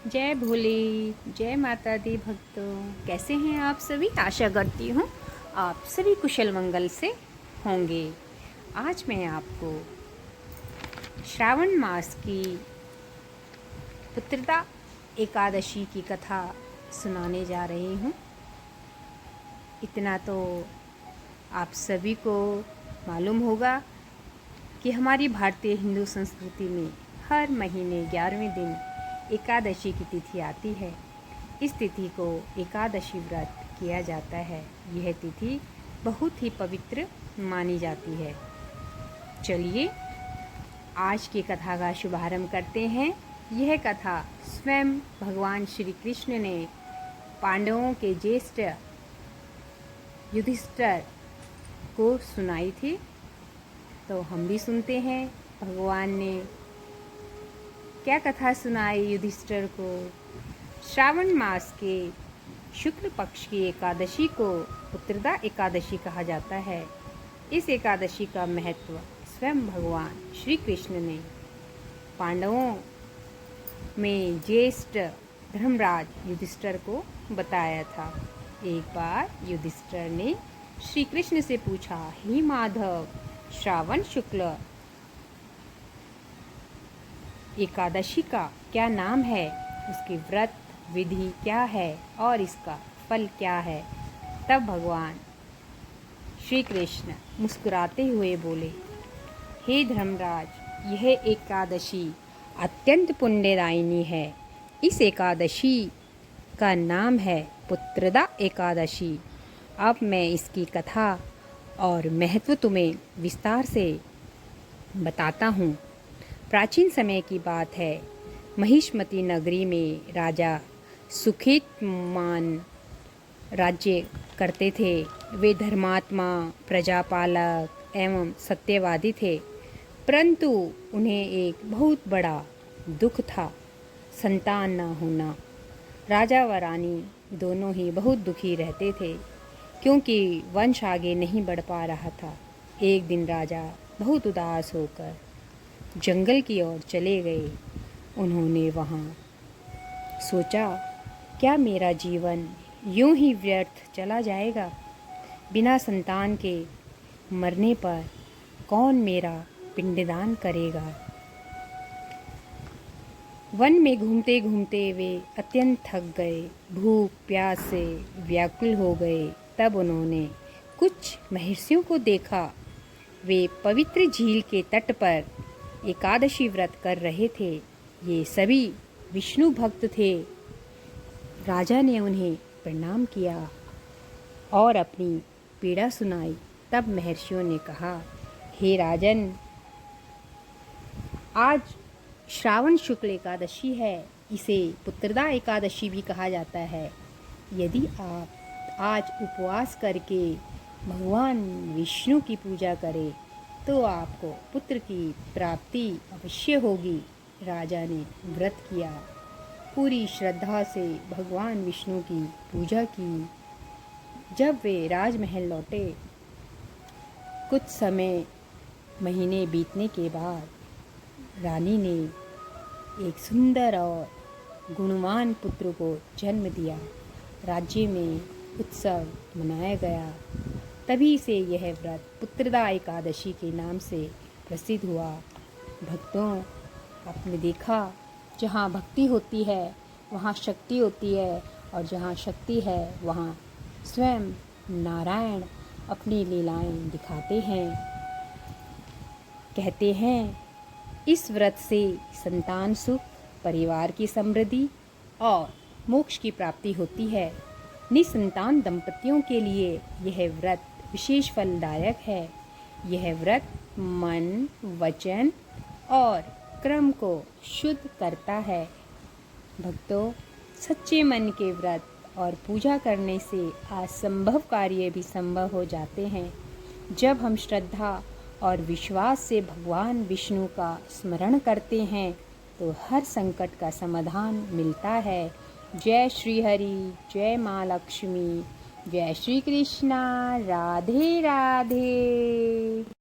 जय भोले, जय माता दी भक्तों। कैसे हैं आप सभी? आशा करती हूँ आप सभी कुशल मंगल से होंगे। आज मैं आपको श्रावण मास की पुत्रदा एकादशी की कथा सुनाने जा रही हूँ। इतना तो आप सभी को मालूम होगा कि हमारी भारतीय हिंदू संस्कृति में हर महीने 11वें दिन एकादशी की तिथि आती है। इस तिथि को एकादशी व्रत किया जाता है। यह तिथि बहुत ही पवित्र मानी जाती है। चलिए आज की कथा का शुभारंभ करते हैं। यह कथा स्वयं भगवान श्री कृष्ण ने पांडवों के ज्येष्ठ युधिष्ठिर को सुनाई थी। तो हम भी सुनते हैं भगवान ने क्या कथा सुनाई युधिष्ठिर को। श्रावण मास के शुक्ल पक्ष की एकादशी को पुत्रदा एकादशी कहा जाता है। इस एकादशी का महत्व स्वयं भगवान श्री कृष्ण ने पांडवों में ज्येष्ठ धर्मराज युधिष्ठिर को बताया था। एक बार युधिष्ठिर ने श्री कृष्ण से पूछा, हे माधव, श्रावण शुक्ल एकादशी का क्या नाम है, उसकी व्रत विधि क्या है और इसका फल क्या है? तब भगवान श्री कृष्ण मुस्कुराते हुए बोले, हे धर्मराज, यह एकादशी अत्यंत पुण्यदायिनी है। इस एकादशी का नाम है पुत्रदा एकादशी। अब मैं इसकी कथा और महत्व तुम्हें विस्तार से बताता हूँ। प्राचीन समय की बात है। महिष्मती नगरी में राजा सुखेतमान राज्य करते थे। वे धर्मात्मा, प्रजापालक एवं सत्यवादी थे, परंतु उन्हें एक बहुत बड़ा दुख था, संतान न होना। राजा व रानी दोनों ही बहुत दुखी रहते थे, क्योंकि वंश आगे नहीं बढ़ पा रहा था। एक दिन राजा बहुत उदास होकर जंगल की ओर चले गए। उन्होंने वहाँ सोचा, क्या मेरा जीवन यूं ही व्यर्थ चला जाएगा? बिना संतान के मरने पर कौन मेरा पिंडदान करेगा? वन में घूमते घूमते वे अत्यंत थक गए, भूख प्यास से व्याकुल हो गए। तब उन्होंने कुछ महर्षियों को देखा। वे पवित्र झील के तट पर एकादशी व्रत कर रहे थे। ये सभी विष्णु भक्त थे। राजा ने उन्हें प्रणाम किया और अपनी पीड़ा सुनाई। तब महर्षियों ने कहा, हे राजन, आज श्रावण शुक्ल एकादशी है। इसे पुत्रदा एकादशी भी कहा जाता है। यदि आप आज उपवास करके भगवान विष्णु की पूजा करें तो आपको पुत्र की प्राप्ति अवश्य होगी। राजा ने व्रत किया, पूरी श्रद्धा से भगवान विष्णु की पूजा की। जब वे राजमहल लौटे, कुछ समय महीने बीतने के बाद रानी ने एक सुंदर और गुणवान पुत्र को जन्म दिया। राज्य में उत्सव मनाया गया। तभी से यह व्रत पुत्रदा एकादशी के नाम से प्रसिद्ध हुआ। भक्तों, आपने देखा, जहाँ भक्ति होती है वहाँ शक्ति होती है, और जहाँ शक्ति है वहाँ स्वयं नारायण अपनी लीलाएं दिखाते हैं। कहते हैं, इस व्रत से संतान सुख, परिवार की समृद्धि और मोक्ष की प्राप्ति होती है। निसंतान दंपतियों के लिए यह व्रत विशेष फलदायक है। यह व्रत मन, वचन और कर्म को शुद्ध करता है। भक्तों, सच्चे मन के व्रत और पूजा करने से असंभव कार्य भी संभव हो जाते हैं। जब हम श्रद्धा और विश्वास से भगवान विष्णु का स्मरण करते हैं तो हर संकट का समाधान मिलता है। जय श्री हरि, जय माँ लक्ष्मी, जय श्री कृष्णा, राधे राधे।